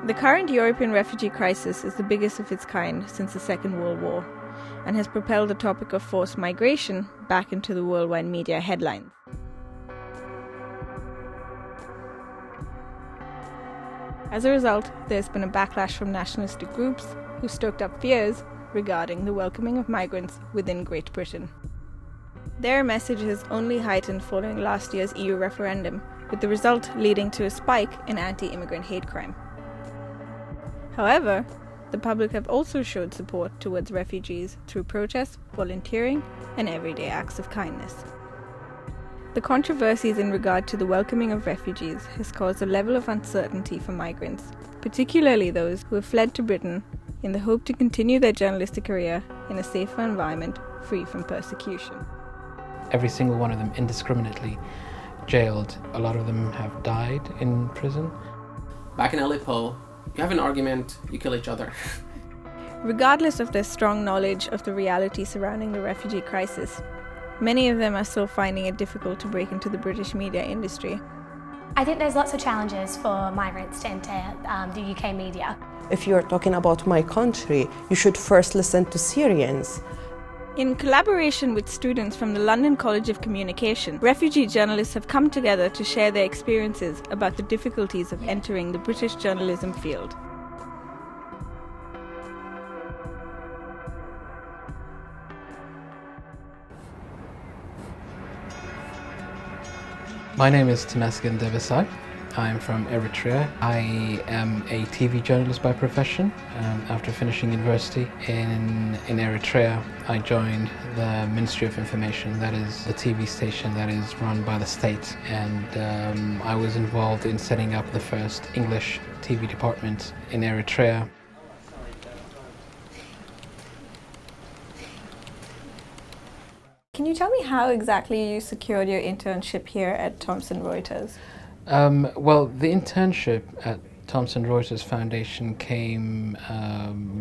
The current European refugee crisis is the biggest of its kind since the Second World War and has propelled the topic of forced migration back into the worldwide media headlines. As a result, there's been a backlash from nationalistic groups who stoked up fears regarding the welcoming of migrants within Great Britain. Their message has only heightened following last year's EU referendum, with the result leading to a spike in anti-immigrant hate crime. However, the public have also showed support towards refugees through protests, volunteering, and everyday acts of kindness. The controversies in regard to the welcoming of refugees has caused a level of uncertainty for migrants, particularly those who have fled to Britain in the hope to continue their journalistic career in a safer environment free from persecution. Every single one of them indiscriminately jailed. A lot of them have died in prison. Back in Aleppo, you have an argument, you kill each other. Regardless of their strong knowledge of the reality surrounding the refugee crisis, many of them are still finding it difficult to break into the British media industry. I think there's lots of challenges for migrants to enter the UK media. If you're talking about my country, you should first listen to Syrians. In collaboration with students from the London College of Communication, refugee journalists have come together to share their experiences about the difficulties of entering the British journalism field. My name is Temesgen Debesay. I'm from Eritrea. I am a TV journalist by profession. After finishing university in Eritrea, I joined the Ministry of Information, that is the TV station that is run by the state, and I was involved in setting up the first English TV department in Eritrea. Can you tell me how exactly you secured your internship here at Thomson Reuters? Well, the internship at Thomson Reuters Foundation came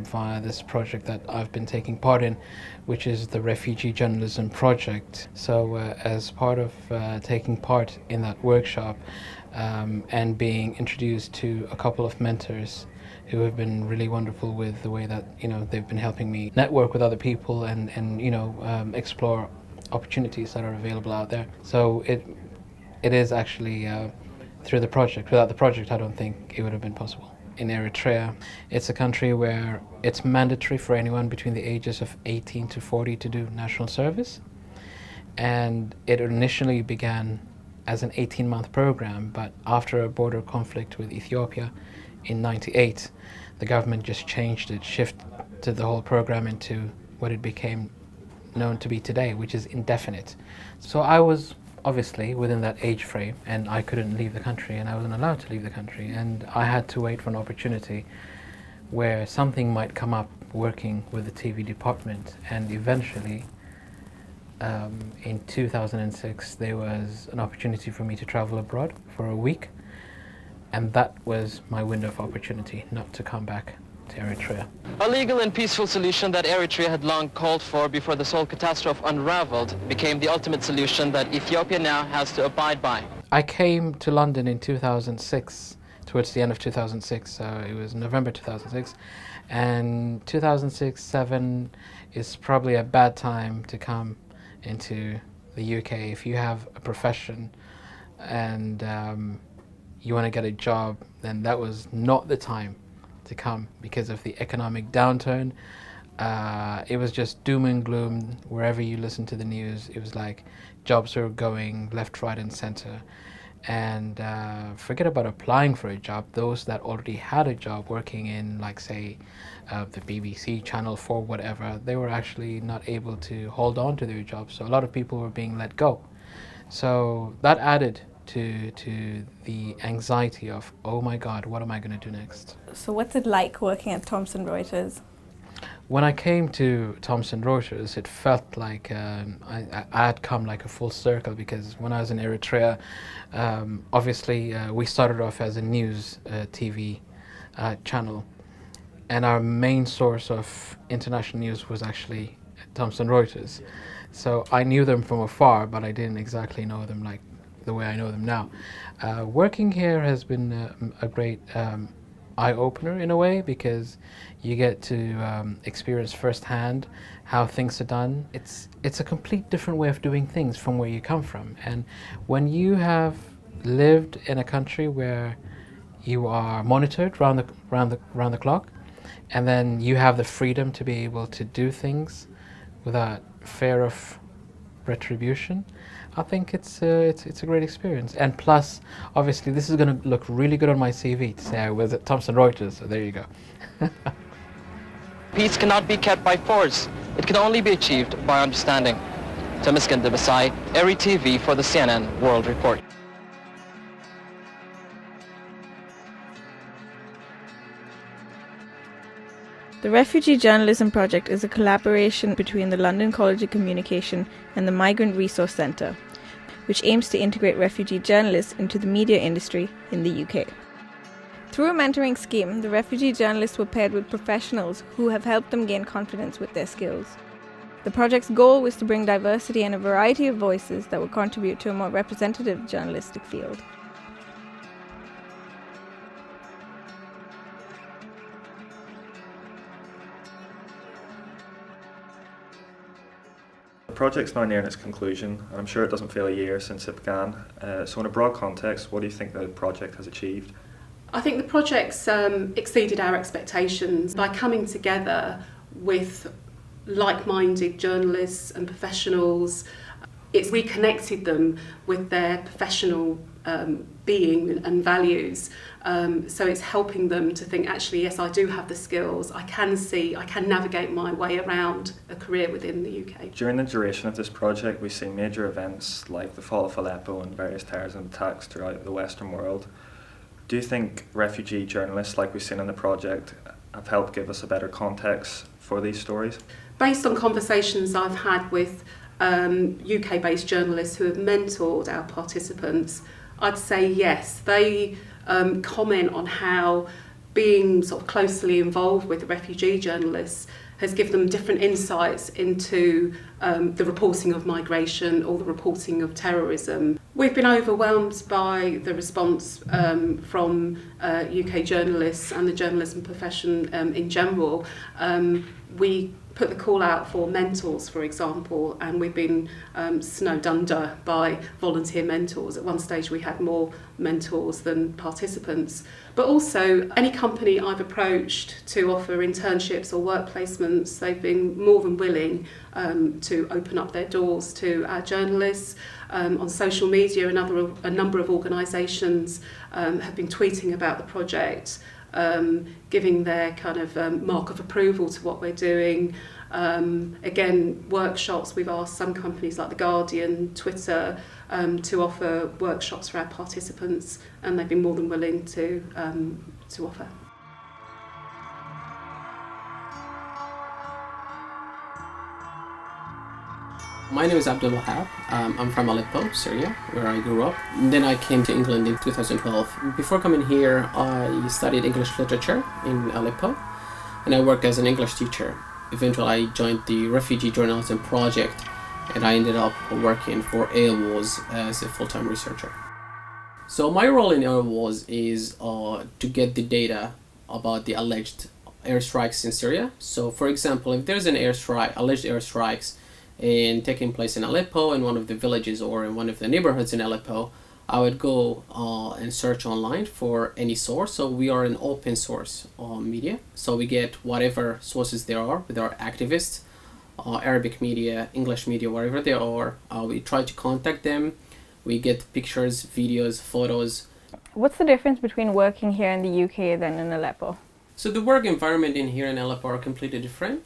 via this project that I've been taking part in, which is the Refugee Journalism Project. So as part of taking part in that workshop and being introduced to a couple of mentors who have been really wonderful with the way that, they've been helping me network with other people and explore opportunities that are available out there. So it is actually through the project. Without the project, I don't think it would have been possible. In Eritrea, it's a country where it's mandatory for anyone between the ages of 18 to 40 to do national service. And it initially began as an 18-month program, but after a border conflict with Ethiopia in '98, the government just changed it, shifted the whole program into what it became known to be today, which is indefinite. So I was obviously within that age frame, and I couldn't leave the country, and I wasn't allowed to leave the country, and I had to wait for an opportunity where something might come up working with the TV department. And eventually in 2006 there was an opportunity for me to travel abroad for a week, and that was my window of opportunity not to come back to Eritrea. A legal and peaceful solution that Eritrea had long called for before this whole catastrophe unraveled became the ultimate solution that Ethiopia now has to abide by. I came to London in 2006, towards the end of 2006, it was November 2006, and 2006-07 is probably a bad time to come into the UK if you have a profession and you want to get a job. Then that was not the time to come because of the economic downturn. It was just doom and gloom. Wherever you listen to the news, it was like jobs were going left, right and center. And forget about applying for a job. Those that already had a job working in, like, say, the BBC, Channel 4, whatever, they were actually not able to hold on to their jobs. So a lot of people were being let go. So that added to the anxiety of, oh my God, what am I going to do next? So what's it like working at Thomson Reuters? When I came to Thomson Reuters, it felt like I had come like a full circle, because when I was in Eritrea, obviously we started off as a news TV channel, and our main source of international news was actually Thomson Reuters. So I knew them from afar, but I didn't exactly know them like the way I know them now. Working here has been a great eye-opener in a way, because you get to experience firsthand how things are done. It's a complete different way of doing things from where you come from. And when you have lived in a country where you are monitored round the clock, and then you have the freedom to be able to do things without fear of retribution, I think it's a great experience. And plus, obviously, this is going to look really good on my CV to say I was at Thomson Reuters, so there you go. Peace cannot be kept by force. It can only be achieved by understanding. Tamiskan Debasai, Eri TV for the CNN World Report. The Refugee Journalism Project is a collaboration between the London College of Communication and the Migrant Resource Centre, which aims to integrate refugee journalists into the media industry in the UK. Through a mentoring scheme, the refugee journalists were paired with professionals who have helped them gain confidence with their skills. The project's goal was to bring diversity and a variety of voices that would contribute to a more representative journalistic field. The project's now nearing its conclusion, and I'm sure it doesn't feel a year since it began. So in a broad context, what do you think the project has achieved? I think the project's exceeded our expectations by coming together with like-minded journalists and professionals. It's reconnected them with their professional being and values. So it's helping them to think, actually, yes, I do have the skills. I can navigate my way around a career within the UK. During the duration of this project, we've seen major events like the fall of Aleppo and various terrorism attacks throughout the Western world. Do you think refugee journalists, like we've seen in the project, have helped give us a better context for these stories? Based on conversations I've had with UK-based journalists who have mentored our participants, I'd say yes. They comment on how being sort of closely involved with the refugee journalists has given them different insights into the reporting of migration or the reporting of terrorism. We've been overwhelmed by the response from UK journalists and the journalism profession in general. We put the call out for mentors, for example, and we've been snowed under by volunteer mentors. At one stage we had more mentors than participants. But also, any company I've approached to offer internships or work placements, they've been more than willing to open up their doors to our journalists. On social media, a number of organisations have been tweeting about the project, giving their kind of mark of approval to what we're doing. Again, workshops, we've asked some companies like The Guardian, Twitter, to offer workshops for our participants, and they've been more than willing to offer. My name is Abdul Wahab. I'm from Aleppo, Syria, where I grew up. And then I came to England in 2012. Before coming here, I studied English literature in Aleppo, and I worked as an English teacher. Eventually, I joined the Refugee Journalism Project, and I ended up working for AirWars as a full-time researcher. So my role in AirWars is to get the data about the alleged airstrikes in Syria. So, for example, if there's an alleged airstrikes and taking place in Aleppo, in one of the villages or in one of the neighborhoods in Aleppo, I would go and search online for any source. So we are an open source media. So we get whatever sources there are with our activists, Arabic media, English media, wherever they are. We try to contact them. We get pictures, videos, photos. What's the difference between working here in the UK than in Aleppo? So the work environment in here in Aleppo are completely different.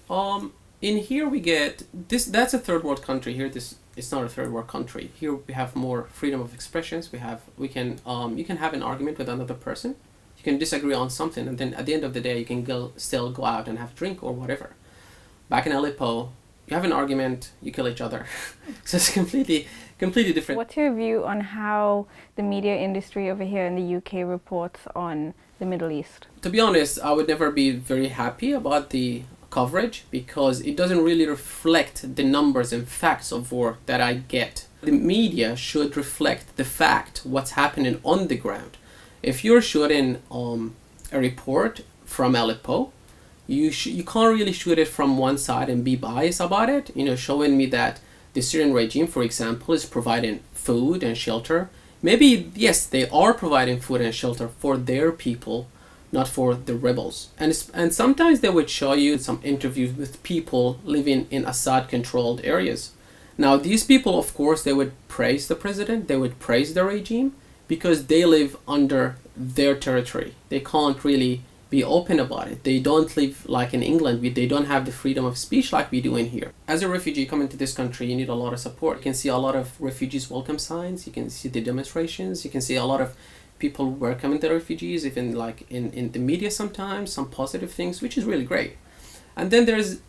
In here we get this. That's a third world country. Here, it's not a third world country. Here we have more freedom of expressions. You can have an argument with another person. You can disagree on something, and then at the end of the day, you can still go out and have a drink or whatever. Back in Aleppo, you have an argument, you kill each other. So it's completely different. What's your view on how the media industry over here in the UK reports on the Middle East? To be honest, I would never be very happy about the coverage because it doesn't really reflect the numbers and facts of war that I get. The media should reflect the fact, what's happening on the ground. If you're shooting a report from Aleppo, you can't really shoot it from one side and be biased about it, showing me that the Syrian regime, for example, is providing food and shelter. Maybe, yes, they are providing food and shelter for their people, not for the rebels. And sometimes they would show you some interviews with people living in Assad-controlled areas. Now, these people, of course, they would praise the president, they would praise the regime, because they live under their territory. They can't really be open about it. They don't live like in England. They don't have the freedom of speech like we do in here. As a refugee coming to this country, you need a lot of support. You can see a lot of refugees welcome signs. You can see the demonstrations. You can see a lot of people welcoming the refugees, even like in the media sometimes, some positive things, which is really great. And then there's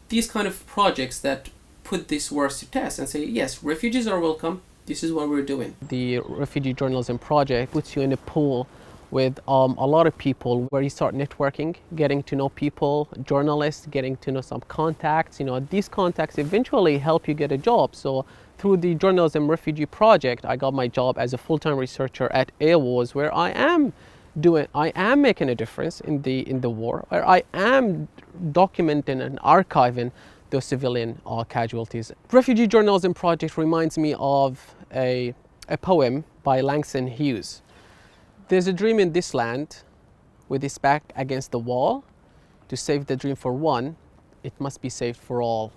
these kind of projects that put these words to test and say, yes, refugees are welcome. This is what we're doing. The Refugee Journalism Project puts you in a pool with a lot of people where you start networking, getting to know people, journalists, getting to know some contacts. These contacts eventually help you get a job. So through the Journalism Refugee Project, I got my job as a full-time researcher at AWOS, where I am making a difference in the war, where I am documenting and archiving those civilian casualties. Refugee Journalism Project reminds me of a poem by Langston Hughes. There's a dream in this land with its back against the wall. To save the dream for one, it must be saved for all.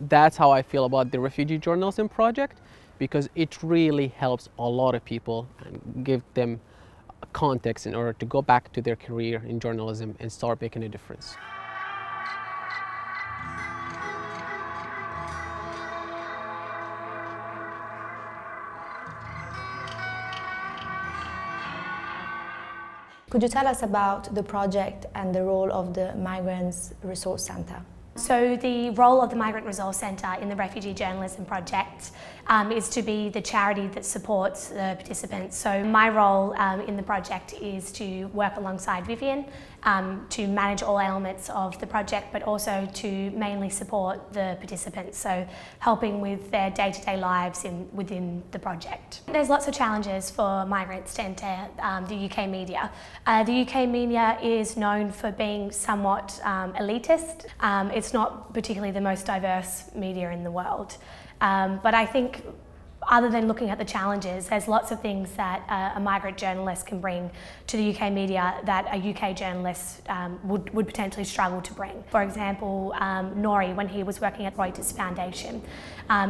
That's how I feel about the Refugee Journalism Project, because it really helps a lot of people and give them context in order to go back to their career in journalism and start making a difference. Could you tell us about the project and the role of the Migrants Resource Centre? So the role of the Migrant Resource Centre in the Refugee Journalism Project is to be the charity that supports the participants. So my role in the project is to work alongside Vivian to manage all elements of the project, but also to mainly support the participants, so helping with their day-to-day lives within the project. There's lots of challenges for migrants to enter the UK media. The UK media is known for being somewhat elitist. It's not particularly the most diverse media in the world. But I think other than looking at the challenges, there's lots of things that a migrant journalist can bring to the UK media that a UK journalist would potentially struggle to bring. For example, Nori, when he was working at Reuters Foundation,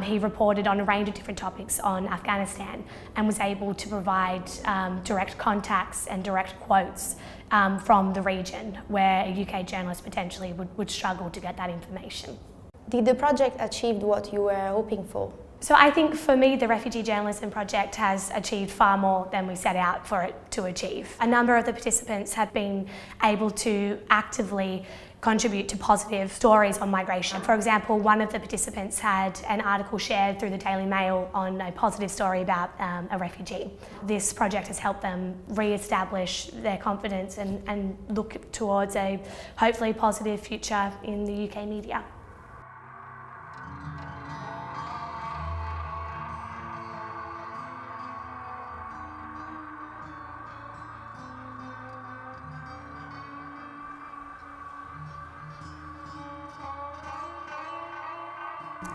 he reported on a range of different topics on Afghanistan and was able to provide direct contacts and direct quotes from the region, where a UK journalist potentially would struggle to get that information. Did the project achieve what you were hoping for? So I think for me, the Refugee Journalism Project has achieved far more than we set out for it to achieve. A number of the participants have been able to actively contribute to positive stories on migration. For example, one of the participants had an article shared through the Daily Mail on a positive story about a refugee. This project has helped them re-establish their confidence and look towards a hopefully positive future in the UK media.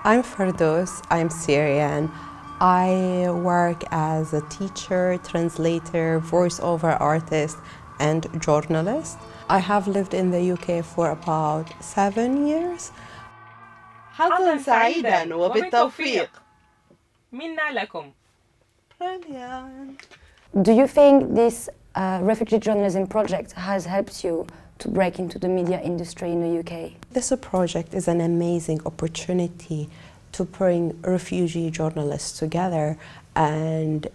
I'm Ferdos, I'm Syrian. I work as a teacher, translator, voiceover artist, and journalist. I have lived in the UK for about 7 years. حظاً سعيداً وبالتوفيق. منا لكم. Brilliant. Do you think this Refugee Journalism Project has helped you to break into the media industry in the UK? This project is an amazing opportunity to bring refugee journalists together, and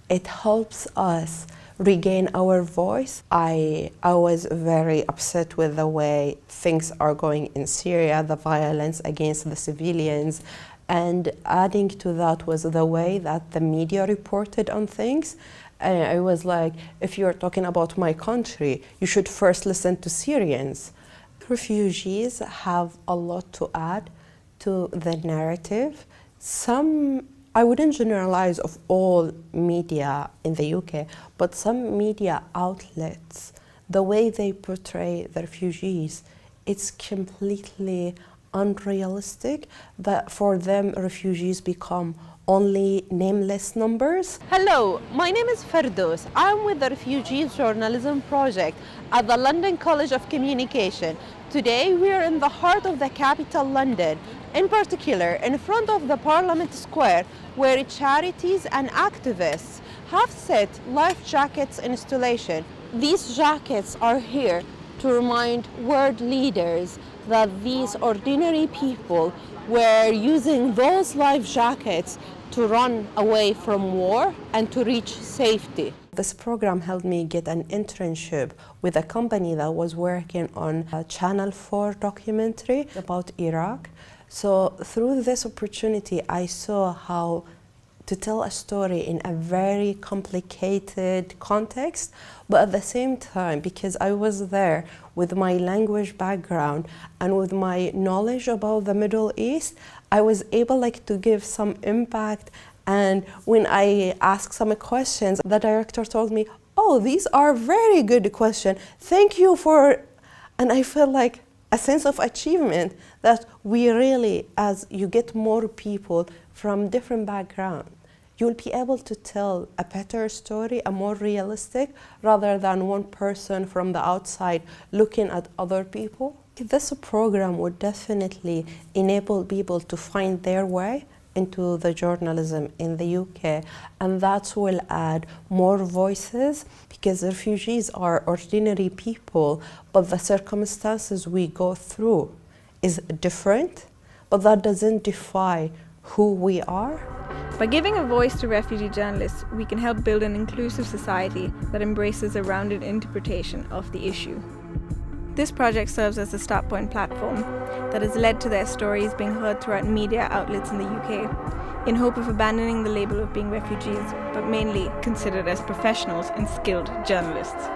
it helps us regain our voice. I was very upset with the way things are going in Syria, the violence against the civilians, and adding to that was the way that the media reported on things. And I was like, if you're talking about my country, you should first listen to Syrians. Refugees have a lot to add to the narrative. Some I wouldn't generalize of all media in the UK, but some media outlets, the way they portray the refugees, it's completely unrealistic that for them refugees become only nameless numbers. Hello, my name is Firdaus. I'm with the Refugee Journalism Project at the London College of Communication. Today we are in the heart of the capital, London, in particular in front of the Parliament Square, where charities and activists have set life jackets installation. These jackets are here to remind world leaders that these ordinary people were using those life jackets to run away from war and to reach safety. This program helped me get an internship with a company that was working on a Channel 4 documentary about Iraq. So through this opportunity, I saw how to tell a story in a very complicated context, but at the same time, because I was there with my language background and with my knowledge about the Middle East, I was able to give some impact. And when I asked some questions, the director told me, "Oh, these are very good questions. Thank you for," and I felt like a sense of achievement that we really, as you get more people from different backgrounds, you'll be able to tell a better story, a more realistic, rather than one person from the outside looking at other people. This program would definitely enable people to find their way into the journalism in the UK, and that will add more voices, because refugees are ordinary people, but the circumstances we go through is different, but that doesn't define who we are. By giving a voice to refugee journalists, we can help build an inclusive society that embraces a rounded interpretation of the issue. This project serves as a start point platform that has led to their stories being heard throughout media outlets in the UK, in hope of abandoning the label of being refugees, but mainly considered as professionals and skilled journalists.